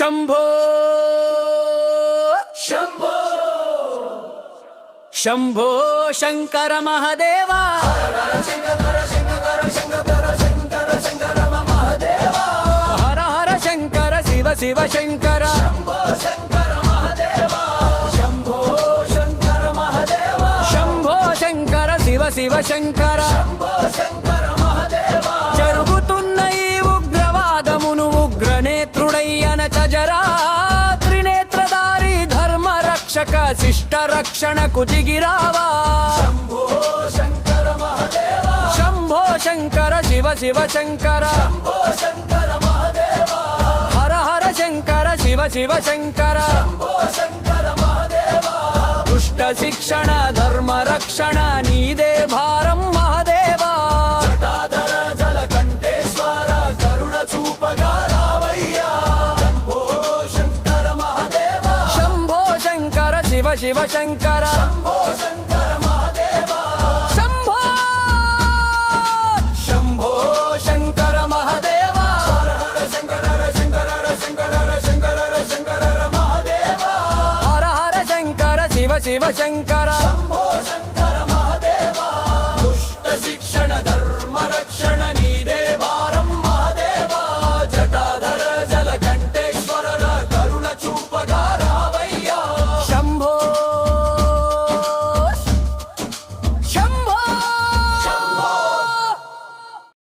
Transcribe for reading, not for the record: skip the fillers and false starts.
शंभो शंभो शंभो शंकर महादेवा हर हर शंकर शिव शिव शंकर शंभो शंकर महादेवा शंभो शंकर शिव शिव शंकर జరుగుతున్న ఈ ఉగ్రవాదమును ఉగ్రనేత్రుడయ్యన చజరా త్రినేత్రధారి ధర్మ రక్షక శిష్ట రక్షణకు దిగిరావా శంభో శంకర మహాదేవా శంభో శంకర శివ శివ శంకర శంభో శంకర మహాదేవా హర హర శంకర శివ శివ శంకర శంభో శంకర మహాదేవా దుష్ట శిక్షణ ధర్మ రక్షణ నీదే భారం మహాదేవా శివ శివ శంకర శంభో శంకర మహాదేవా శంభో శంభో శంకర మహాదేవా హర హర శంకర శివ శివ శంకర శంభో శంకర